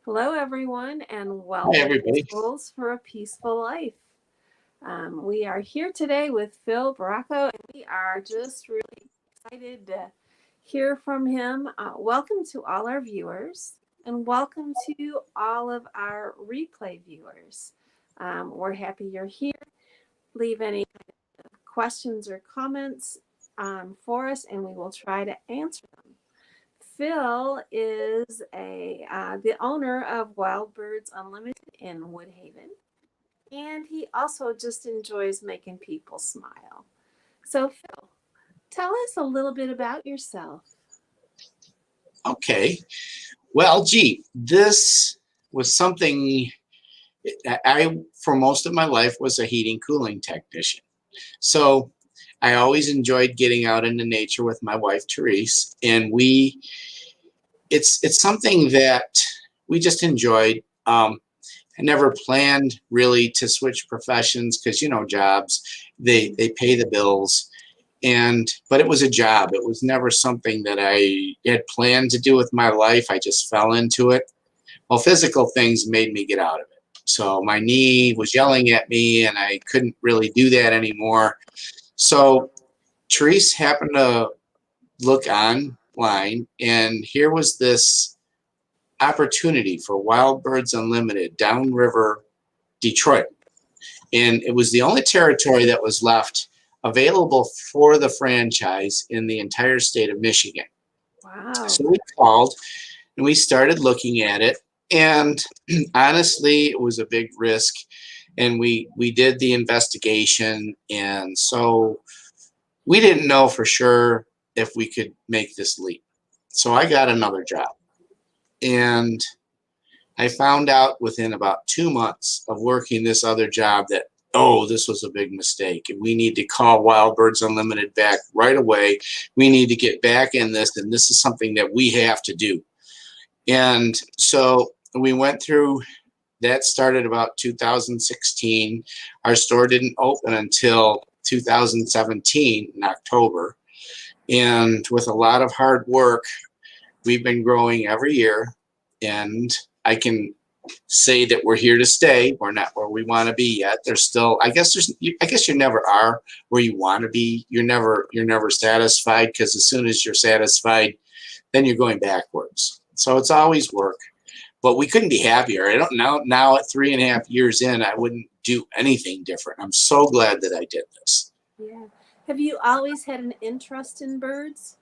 Hello, everyone, and Hi, welcome to everybody. Tools for a Peaceful Life. We are here today with Phil Barraco, and we are just really excited to hear from him. Welcome to all our viewers, and welcome to all of our replay viewers. We're happy you're here. Leave any questions or comments for us, and we will try to answer them. Phil is the owner of Wild Birds Unlimited in Woodhaven, and he also just enjoys making people smile. So, Phil, tell us a little bit about yourself. Okay. Well, gee, this was something for most of my life, was a heating cooling technician. So I always enjoyed getting out into nature with my wife, Therese, and it's something that we just enjoyed. I never planned really to switch professions because, jobs, they pay the bills. But it was a job. It was never something that I had planned to do with my life. I just fell into it. Well, physical things made me get out of it. So my knee was yelling at me and I couldn't really do that anymore. So Therese happened to look online, and here was this opportunity for Wild Birds Unlimited downriver Detroit. And it was the only territory that was left available for the franchise in the entire state of Michigan. Wow. So we called and we started looking at it. And honestly, it was a big risk. And we did the investigation. And so we didn't know for sure if we could make this leap. So I got another job. And I found out within about 2 months of working this other job that, oh, this was a big mistake. And we need to call Wild Birds Unlimited back right away. We need to get back in this, and this is something that we have to do. And so we went through, that started about 2016. Our store didn't open until 2017 in October. And with a lot of hard work, we've been growing every year. And I can say that we're here to stay. We're not where we want to be yet. There's still, I guess you never are where you want to be. You're never satisfied, because as soon as you're satisfied, then you're going backwards. So it's always work, but we couldn't be happier. I don't know now at 3.5 years in, I wouldn't do anything different. I'm so glad that I did this. Yeah. Have you always had an interest in birds?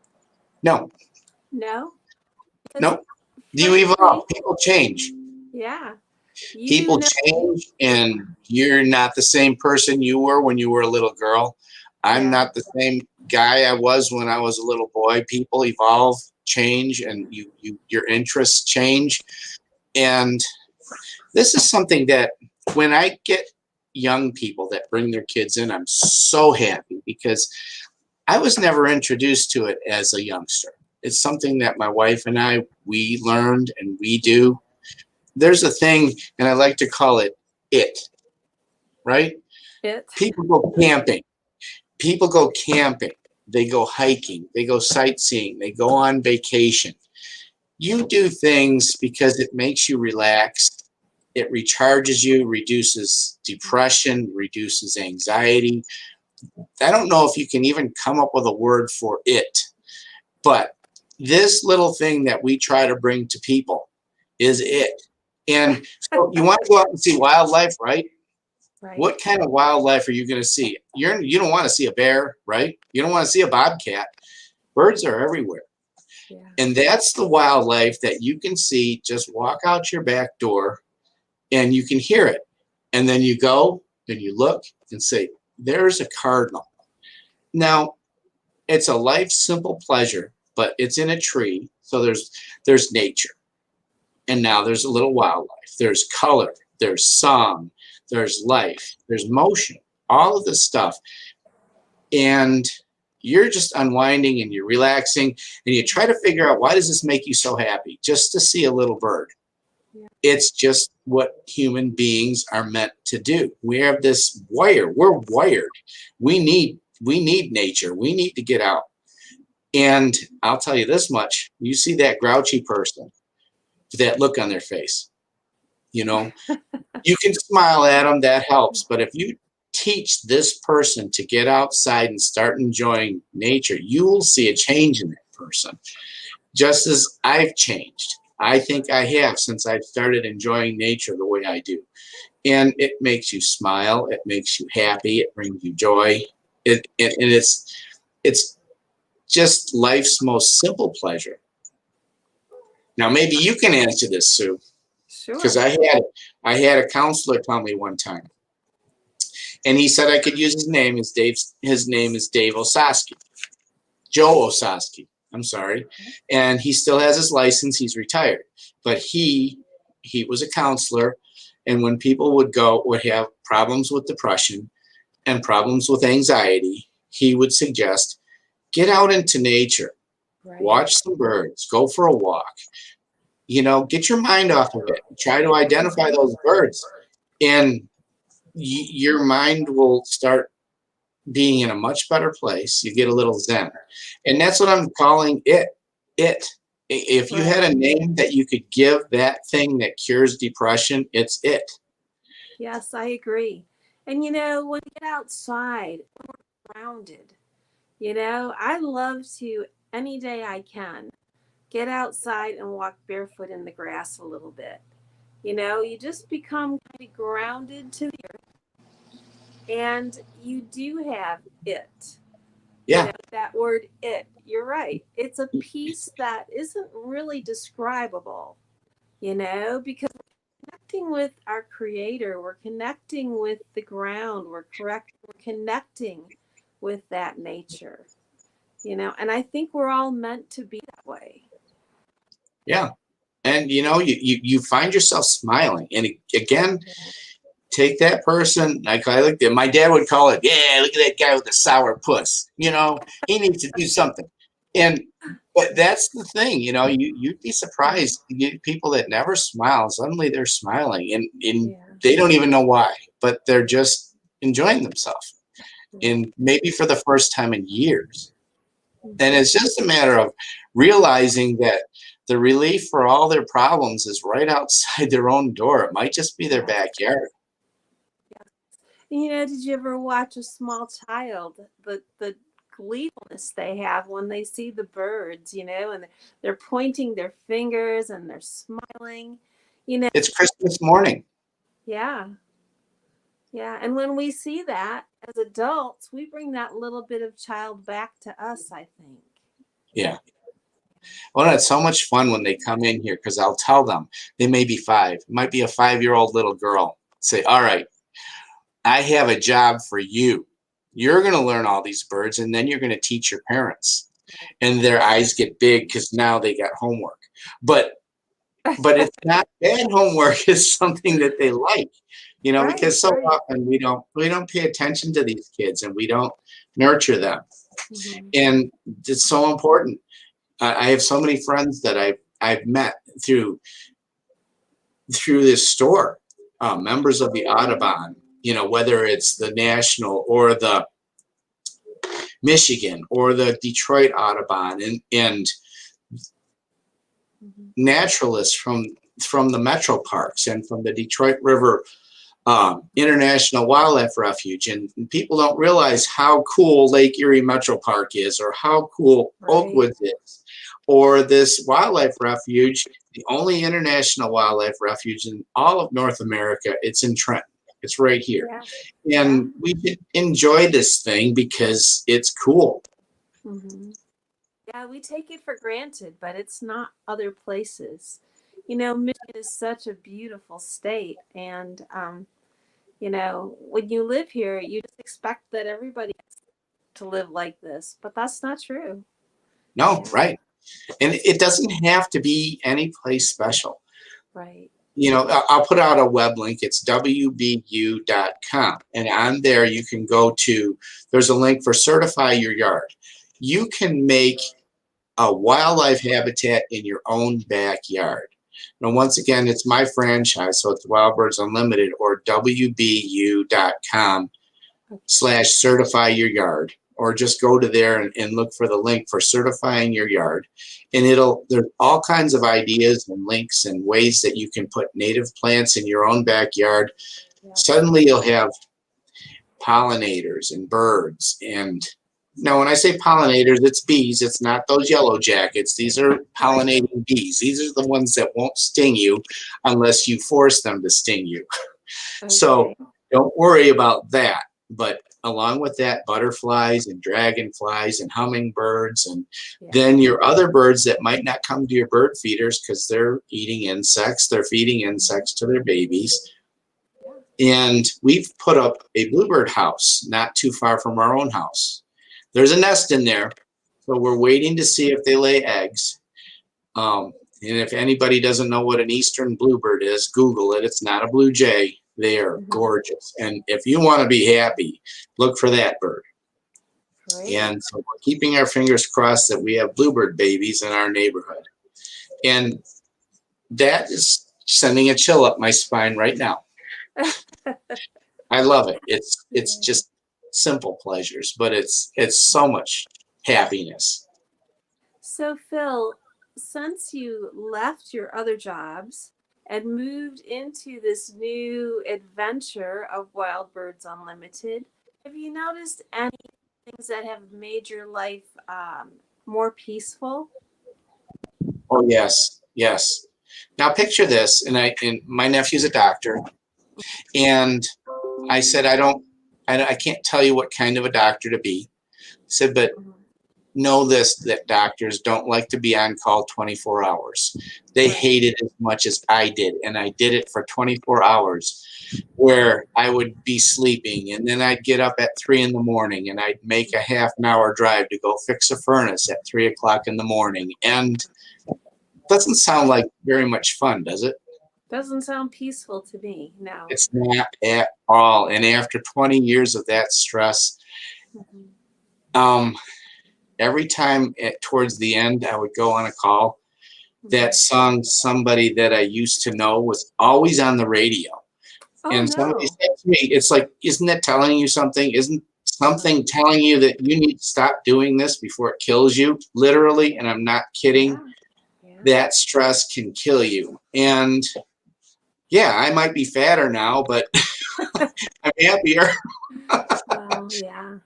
No, No? Because no. You frankly, evolve. People change. yeah. You People know, change, yeah, and you're not the same person you were when you were a little girl. I'm yeah. not the same guy I was when I was a little boy. People evolve, change, and your interests change. And this is something that when I get young people that bring their kids in, I'm so happy, because I was never introduced to it as a youngster. It's something that my wife and we learned and we do. There's a thing, and I like to call it, right? It. People go camping. People go camping. They go hiking. They go sightseeing. They go on vacation. You do things because it makes you relax. It recharges you, reduces depression, reduces anxiety. I don't know if you can even come up with a word for it, but this little thing that we try to bring to people is it. And so you want to go out and see wildlife, right? Right. What kind of wildlife are you going to see? You don't want to see a bear, right? You don't want to see a bobcat. Birds are everywhere. Yeah. And that's the wildlife that you can see. Just walk out your back door and you can hear it. And then you go and you look and say, there's a cardinal. Now, it's a life simple pleasure, but it's in a tree. So there's nature. And now there's a little wildlife. There's color, there's song, there's life, there's motion, all of this stuff. And you're just unwinding and you're relaxing, and you try to figure out, why does this make you so happy? Just to see a little bird. Yeah. It's just what human beings are meant to do. We have this wire. We're wired. We need nature. We need to get out. And I'll tell you this much. You see that grouchy person, that look on their face. You know, you can smile at them, that helps. But if you teach this person to get outside and start enjoying nature, you will see a change in that person. Just as I've changed. I think I have since I've started enjoying nature the way I do. And it makes you smile, it makes you happy, it brings you joy. And it's just life's most simple pleasure. Now maybe you can answer this, Sue, because Sure. I had a counselor tell me one time, and he said I could use his name. His name is Dave Osaski, Joe Osaski. I'm sorry, and he still has his license. He's retired, but he was a counselor, and when people would have problems with depression and problems with anxiety, he would suggest get out into nature, Right. watch some birds, go for a walk. You know, get your mind off of it. Try to identify those birds, and your mind will start being in a much better place. You get a little zen, and that's what I'm calling it. It. If you had Right. a name that you could give that thing that cures depression, it's it. Yes, I agree. And when we get outside, when we're grounded, I love to, any day I can, get outside and walk barefoot in the grass a little bit. You just become kind of grounded to the earth, and you do have it. Yeah, That word it, you're right. It's a piece that isn't really describable, because we're connecting with our creator, we're connecting with the ground, we're connecting with that nature, and I think we're all meant to be that way. yeah. And you find yourself smiling. And again, take that person. I like that. My dad would call it, yeah, look at that guy with the sour puss. He needs to do something. And but that's the thing, you'd be surprised. You get people that never smile, suddenly they're smiling, and Yeah. they don't even know why, but they're just enjoying themselves. And maybe for the first time in years. And it's just a matter of realizing that the relief for all their problems is right outside their own door. It might just be their Yeah. backyard. And, did you ever watch a small child, the gleefulness they have when they see the birds, and they're pointing their fingers and they're smiling, you know? It's Christmas morning. Yeah. Yeah. And when we see that as adults, we bring that little bit of child back to us, I think. Yeah. Well, it's so much fun when they come in here because I'll tell them they may be 5. It might be a 5-year-old little girl. Say, all right, I have a job for you. You're going to learn all these birds, and then you're going to teach your parents. And their eyes get big because now they got homework. But it's not bad homework. It's something that they like, Right. because so Right. often we don't pay attention to these kids and we don't nurture them. Mhm. And it's so important. I have so many friends that I've met through this store, members of the Audubon, whether it's the National or the Michigan or the Detroit Audubon, and Mhm. naturalists from the metro parks and from the Detroit River International Wildlife Refuge. And people don't realize how cool Lake Erie Metro Park is, or how cool Right. Oakwoods is, or this wildlife refuge, the only international wildlife refuge in all of North America. It's in Trenton. It's right here. Yeah. And we should enjoy this thing because it's cool. Hmm. Yeah, we take it for granted, but it's not other places. Michigan is such a beautiful state, and when you live here, you just expect that everybody has to live like this, but that's not true. No, right. And it doesn't have to be any place special. Right. I'll put out a web link. It's wbu.com. And on there, you can go to, there's a link for Certify Your Yard. You can make a wildlife habitat in your own backyard. Now, once again, it's my franchise, so it's Wild Birds Unlimited, or wbu.com/certify your yard. or just go to there and look for the link for certifying your yard. And there's all kinds of ideas and links and ways that you can put native plants in your own backyard. Yeah. Suddenly you'll have pollinators and birds. And now when I say pollinators, it's bees. It's not those yellow jackets. These are pollinating bees. These are the ones that won't sting you unless you force them to sting you. Okay. So don't worry about that. But along with that, butterflies and dragonflies and hummingbirds, and then your other birds that might not come to your bird feeders because they're eating insects. They're feeding insects to their babies. And we've put up a bluebird house not too far from our own house. There's a nest in there, so we're waiting to see if they lay eggs. And if anybody doesn't know what an eastern bluebird is, Google it. It's not a blue jay. They are gorgeous. And if you want to be happy, look for that bird. Great. And so we're keeping our fingers crossed that we have bluebird babies in our neighborhood. And that is sending a chill up my spine right now. I love it. It's just simple pleasures, but it's so much happiness. So Phil, since you left your other jobs and moved into this new adventure of Wild Birds Unlimited, have you noticed any things that have made your life more peaceful? Oh yes. Now picture this, and my nephew's a doctor, and I said I can't tell you what kind of a doctor to be. I said, but know this, that doctors don't like to be on call 24 hours. They hate it as much as I did, and I did it for 24 hours where I would be sleeping, and then I'd get up at 3 in the morning, and I'd make a half-an-hour drive to go fix a furnace at 3 o'clock in the morning. And it doesn't sound like very much fun, does it? Doesn't sound peaceful to me, no. It's not at all. And after 20 years of that stress, every time towards the end I would go on a call, that song, Somebody That I Used to Know, was always on the radio. And somebody said to me, it's like, isn't that telling you something? Isn't something telling you that you need to stop doing this before it kills you? Literally, and I'm not kidding. That stress can kill you. And yeah, I might be fatter now, but I'm happier. Well, yeah.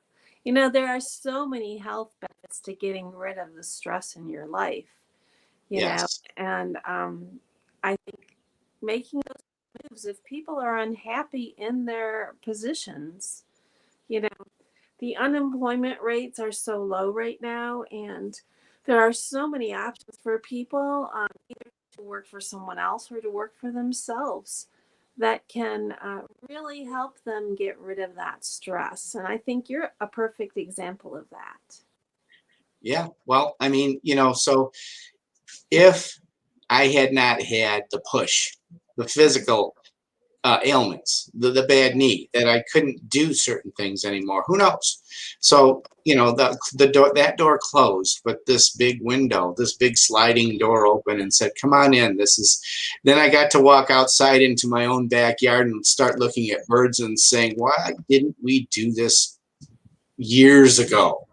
You know, there are so many health benefits to getting rid of the stress in your life, you know, and I think making those moves, if people are unhappy in their positions, you know, the unemployment rates are so low right now, and there are so many options for people either to work for someone else or to work for themselves that can really help them get rid of that stress. And I think you're a perfect example of that. Yeah, well, I mean, you know, so if I had not had the push, the physical ailments, the bad knee, that I couldn't do certain things anymore, who knows? So, you know, that door closed, but this big window, this big sliding door opened and said, come on in. Then I got to walk outside into my own backyard and start looking at birds and saying, why didn't we do this years ago?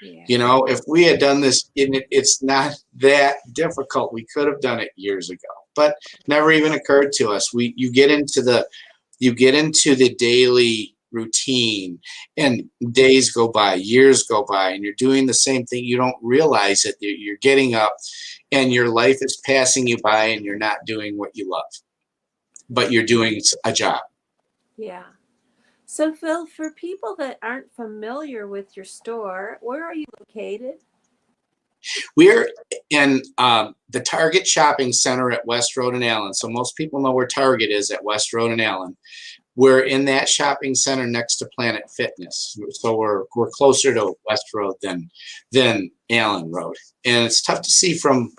Yeah. You know, if we had done this, it's not that difficult. We could have done it years ago, but never even occurred to us. You get into the daily routine, and days go by, years go by, and you're doing the same thing. You don't realize it. You're getting up, and your life is passing you by, and you're not doing what you love, but you're doing a job. Yeah. So Phil, for people that aren't familiar with your store, where are you located? We're in the Target Shopping Center at West Road and Allen. So most people know where Target is, at West Road and Allen. We're in that shopping center next to Planet Fitness. So we're closer to West Road than Allen Road. And it's tough to see from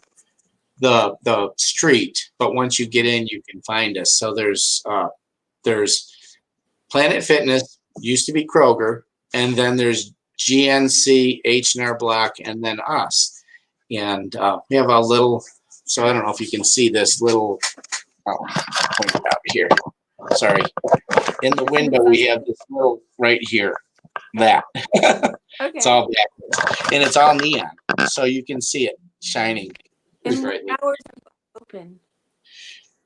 the street, but once you get in, you can find us. So there's Planet Fitness, used to be Kroger, and then there's GNC, H&R Block, and then us. And we have a little, so I don't know if you can see this little, point it out here. Sorry. In the window, we have this little right here. That. It's Okay. all black. And it's all neon. So you can see it shining And what brightly. hours are you open?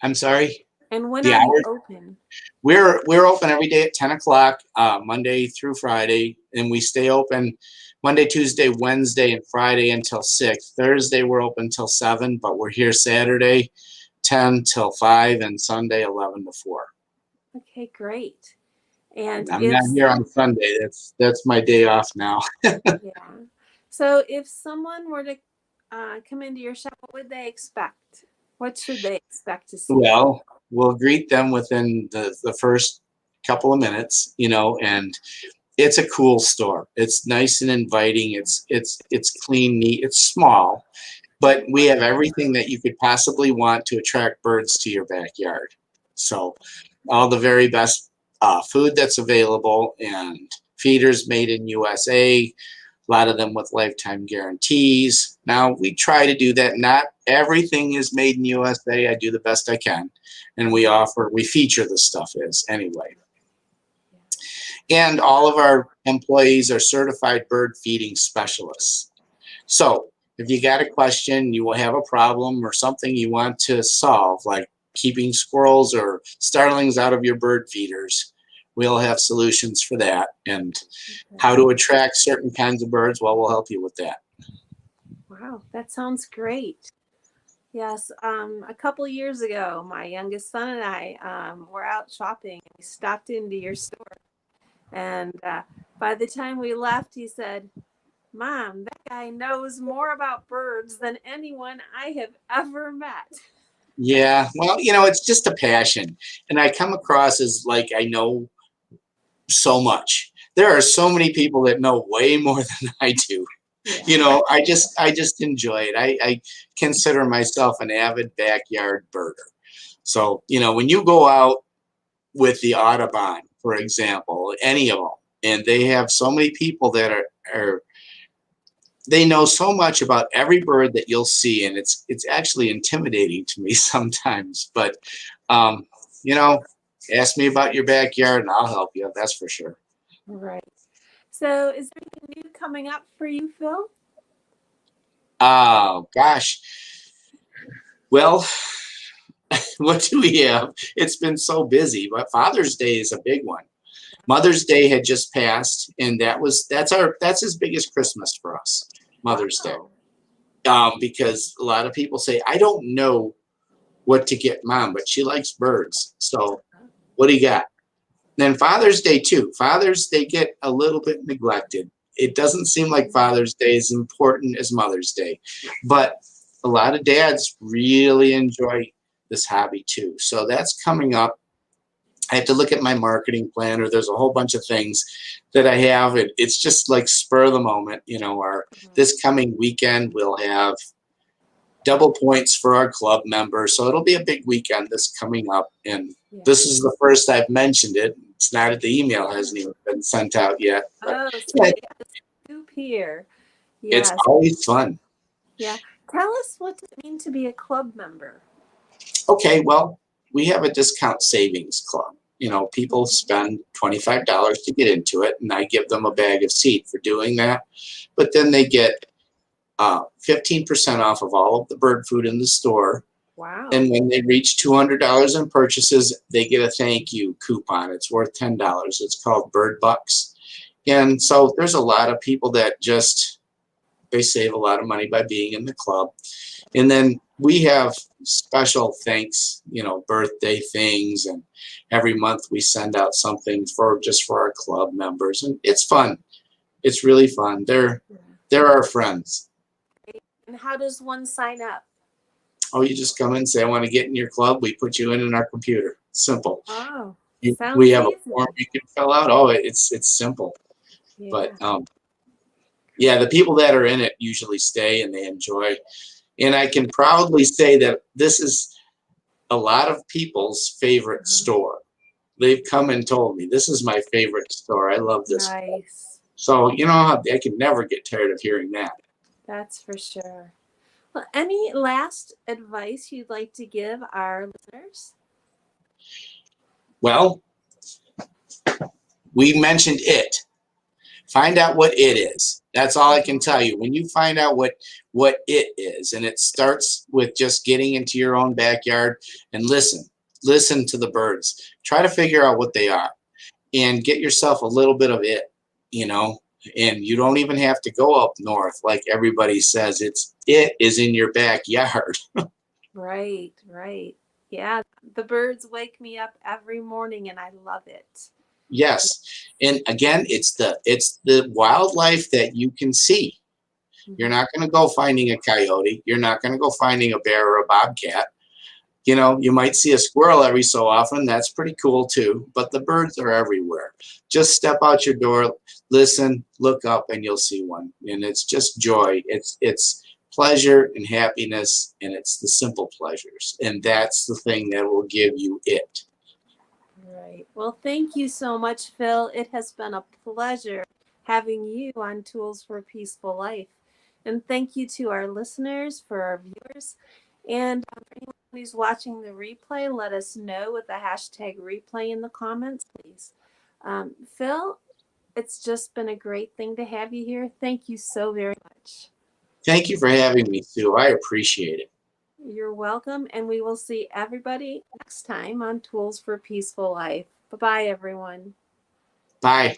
I'm sorry. And when The are you hours? open? We're open every day at 10 o'clock, Monday through Friday, and we stay open Monday, Tuesday, Wednesday, and Friday until 6. Thursday we're open till 7, but we're here Saturday 10 till 5 and Sunday 11 to 4. Okay, great. And I'm if not here on Sunday. That's my day off now. yeah, so if someone were to come into your shop, what would they expect? What should they expect to see? Well, we'll greet them within the first couple of minutes, and it's a cool store. It's nice and inviting. It's clean, neat. It's small, but we have everything that you could possibly want to attract birds to your backyard. So, all the very best food that's available and feeders made in USA. A lot of them with lifetime guarantees. Now we try to do that. Not everything is made in USA. I do the best I can, and we feature the stuff as anyway. And all of our employees are certified bird feeding specialists. So if you got a question, you will have a problem or something you want to solve, like keeping squirrels or starlings out of your bird feeders, we'll have solutions for that. And how to attract certain kinds of birds, well, we'll help you with that. Wow, that sounds great. Yes, a couple years ago, my youngest son and I were out shopping. We stopped into your store, and by the time we left, he said, "Mom, that guy knows more about birds than anyone I have ever met." Yeah, well, it's just a passion. And I come across as like I know so much. There are so many people that know way more than I do. Yeah. I just enjoy it. I consider myself an avid backyard birder. So, when you go out with the Audubon, for example, any of them, and they have so many people that are they know so much about every bird that you'll see, and it's actually intimidating to me sometimes. But um, you know, ask me about your backyard, and I'll help you. That's for sure. Right. So, is there anything new coming up for you, Phil? Oh gosh. Well, what do we have? It's been so busy, but Father's Day is a big one. Mother's Day had just passed, and that's as big as Christmas for us. Mother's Day, Wow. because a lot of people say I don't know what to get mom, but she likes birds. So what do you got? Then Father's Day too. Fathers, they get a little bit neglected. It doesn't seem like Father's Day is important as Mother's Day, but a lot of dads really enjoy this hobby too. So that's coming up. I have to look at my marketing plan, or there's a whole bunch of things that I have. It's just like spur of the moment. Our this coming weekend we'll have double points for our club members, so it'll be a big weekend this coming up. And Yeah. this is the first I've mentioned it. It's not that the email hasn't even been sent out yet, but Oh, so we got the scoop here. it's Yes. always fun. Yeah. Tell us what does it mean to be a club member? Okay, well, we have a discount savings club. People spend $25 to get into it, and I give them a bag of seed for doing that. But then they get 15% off of all of the bird food in the store. Wow. And when they reach $200 in purchases, they get a thank you coupon. It's worth $10. It's called Bird Bucks. And so there's a lot of people that they save a lot of money by being in the club. And then we have special thanks, birthday things, and every month we send out something for our club members, and it's fun. It's really fun. They're our friends. And how does one sign up? Oh, you just come in and say, I want to get in your club. We put you in our computer. Simple. Oh, We sounds have a easy. form you can fill out. Oh, it's simple. Yeah. But yeah, the people that are in it usually stay and they enjoy. And I can proudly say that this is a lot of people's favorite store. They've come and told me, this is my favorite store. I love this. Nice. So, I can never get tired of hearing that. That's for sure. Well, any last advice you'd like to give our listeners? Well, we mentioned it. Find out what it is. That's all I can tell you. When you find out what it is, and it starts with just getting into your own backyard and listen to the birds. Try to figure out what they are and get yourself a little bit of it, you know. And you don't even have to go up north like everybody says. It is in your backyard. Right, right. Yeah, the birds wake me up every morning and I love it. Yes. And again, it's the wildlife that you can see. You're Mhm. not going to go finding a coyote. You're not going to go finding a bear or a bobcat. You know, you might see a squirrel every so often. That's pretty cool too. But the birds are everywhere. Just step out your door, listen, look up, and you'll see one. And it's just joy. It's pleasure and happiness, and it's the simple pleasures. And that's the thing that will give you it. Right. Well, thank you so much, Phil. It has been a pleasure having you on Tools for a Peaceful Life. And thank you to our listeners, for our viewers. And for anyone who's watching the replay, let us know with the hashtag replay in the comments, please. Phil, it's just been a great thing to have you here. Thank you so very much. Thank you for having me, Sue. I appreciate it. You're welcome. And we will see everybody next time on Tools for a Peaceful Life. Bye bye, everyone. Bye.